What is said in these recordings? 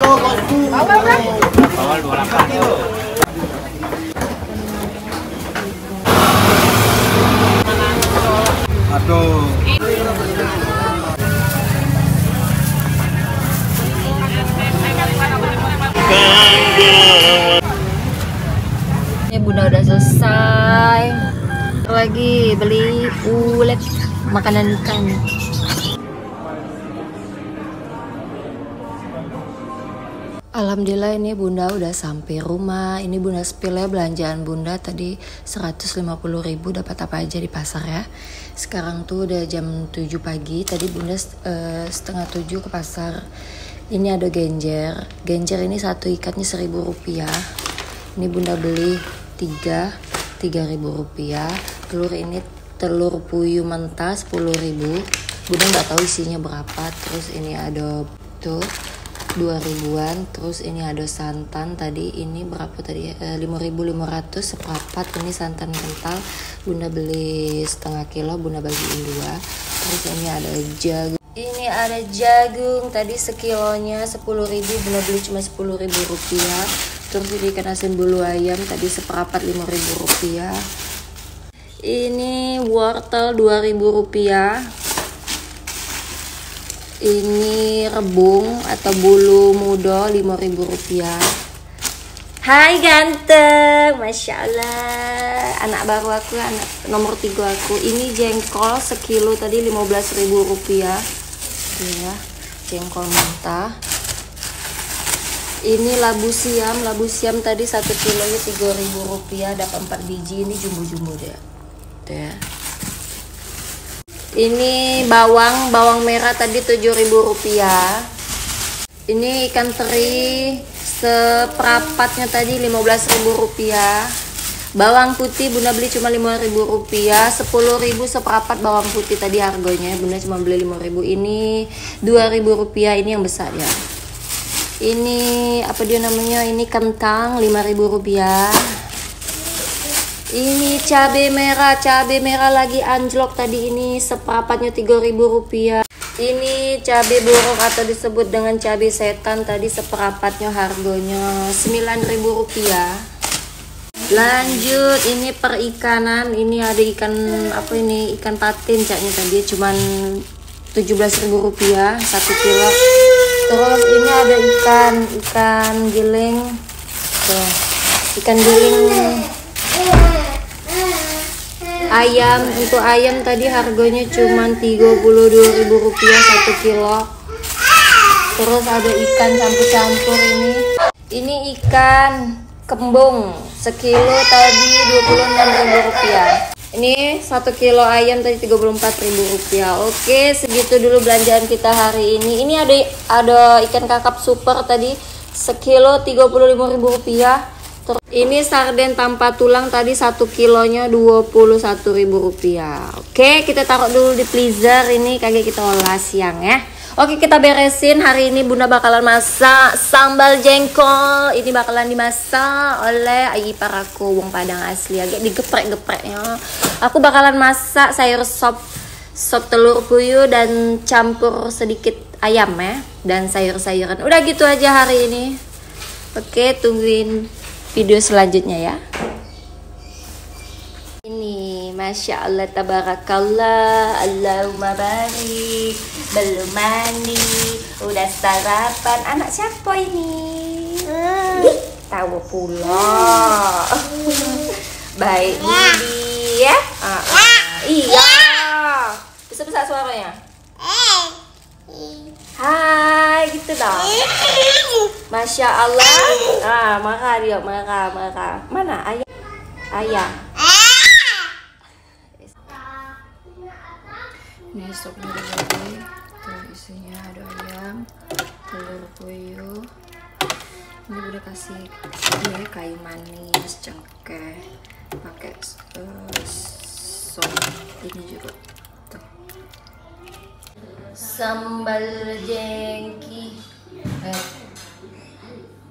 Bawal 28. Aduh. Ya bunda udah selesai. Lagi beli ulet makanan ikan. Alhamdulillah ini bunda udah sampai rumah. Ini bunda spill ya belanjaan bunda tadi 150.000 dapat apa aja di pasar ya. Sekarang tuh udah jam 7 pagi. Tadi bunda setengah 7 ke pasar. Ini ada genjer. Genjer ini satu ikatnya 1.000 rupiah. Ini bunda beli 3.000 rupiah. Telur ini telur puyuh mentah 10.000. Bunda nggak tahu isinya berapa. Terus ini ada tuh 2.000-an. Terus ini ada santan tadi ini berapa tadi 5.500 seperempat. Ini santan kental bunda beli setengah kilo, bunda bagiin 2. Terus ini ada jagung. Ini ada jagung tadi sekilonya 10.000, bunda beli cuma 10.000 rupiah. Terus ini ikan asin bulu ayam tadi seperempat 5.000 rupiah. Ini wortel 2.000 rupiah. Ini rebung atau bulu mudo 5.000 rupiah. Hai ganteng, Masya Allah. Anak baru aku, anak nomor 3 aku. Ini jengkol sekilo tadi 15.000 rupiah. Ya, jengkol mentah. Ini labu siam tadi 1 kilonya 3.000 rupiah. Dapat 4 biji. Ini jumbo-jumbo deh. Ya. Ini bawang merah tadi 7.000 rupiah. Ini ikan teri seperempatnya tadi 15.000 rupiah. Bawang putih bunda beli cuma 5.000 rupiah. 10.000 seperempat bawang putih tadi harganya. Bunda cuma beli 5.000. Ini 2.000 rupiah. Ini yang besar ya. Ini apa dia namanya? Ini kentang 5.000 rupiah. Ini cabai merah lagi anjlok tadi ini seperempatnya 3.000 rupiah. Ini cabai burung atau disebut dengan cabai setan tadi seperempatnya harganya 9.000 rupiah. Lanjut ini perikanan, ini ada ikan apa ini ikan patin caknya tadi cuman 17.000 rupiah 1 kilo. Terus ini ada ikan giling. Tuh, ikan giling. Ayam, untuk ayam tadi harganya cuma 32.000 rupiah 1 kilo. Terus ada ikan campur-campur ini. Ini ikan kembung sekilo tadi 26.000 rupiah. Ini 1 kilo ayam tadi 34.000 rupiah. Oke, segitu dulu belanjaan kita hari ini. Ini ada ikan kakap super tadi sekilo 35.000 rupiah. Ini sarden tanpa tulang tadi 1 kilonya 21.000 rupiah. Oke, kita taruh dulu di freezer. Ini kagak kita olah siang ya. Oke, kita beresin. Hari ini bunda bakalan masak sambal jengkol. Ini bakalan dimasak oleh ipar aku, wong Padang asli. Agak digeprek-gepreknya. Aku bakalan masak sayur sop telur puyuh dan campur sedikit ayam ya. Dan sayur-sayuran. Udah gitu aja hari ini. Oke, tungguin video selanjutnya ya. Ini Masya Allah tabarakallah, Allahumma barik. Belum mandi, udah sarapan. Anak siapa ini? Tahu pula. Baik Bibi ya. Iya. Bisa suaranya. Hai gitu dong. Masya Allah. Marah dia, marah. Mana ayah? Ini sop dari tadi. Tuh isinya ada ayam, telur puyuh. Ini udah kasih ini kayu manis, cengkeh, pakai sop. Ini juga tuh. Sambal jengki.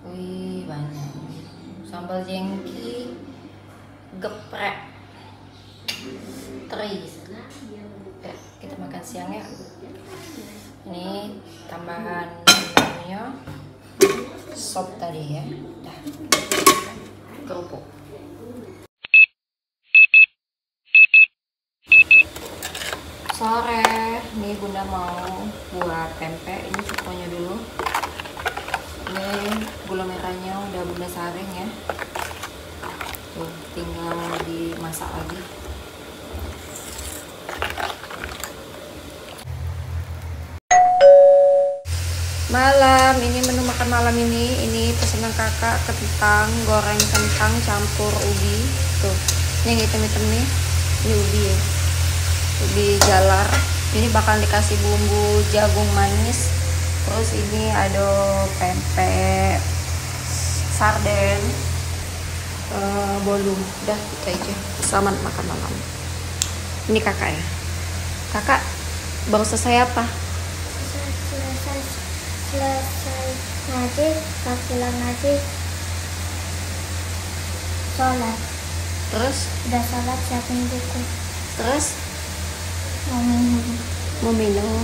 Wih banyak. Sambal jengki, geprek, teri. Kita makan siang ya. Ini tambahan menunya. sop tadi ya. Dah. Kerupuk. Sore, nih Bunda mau buat pempek. Ini cukonya dulu. Ini gula merahnya udah Bunda saring ya. Tuh, tinggal dimasak lagi. Malam ini menu makan malam ini pesanan kakak, kentang goreng, kentang campur ubi. Tuh, ini yang hitam-hitam nih, ini ubi ya, ubi jalar. Ini bakal dikasih bumbu jagung manis. Terus ini ada pempek, sarden, bolu. Udah itu aja. Selamat makan malam. Ini kakak ya. Kakak baru selesai apa? Selesai ngaji, pas pulang ngaji, sholat. Terus? Udah sholat, siapin buku. Terus? Mau minum. Mau minum.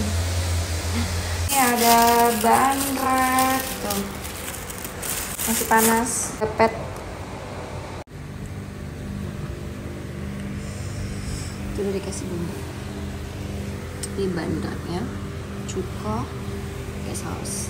Ini ada bandrek tuh, masih panas. Pepet. Itu udah dikasih bumbu. Ini bandreknya, cuko, pakai saus.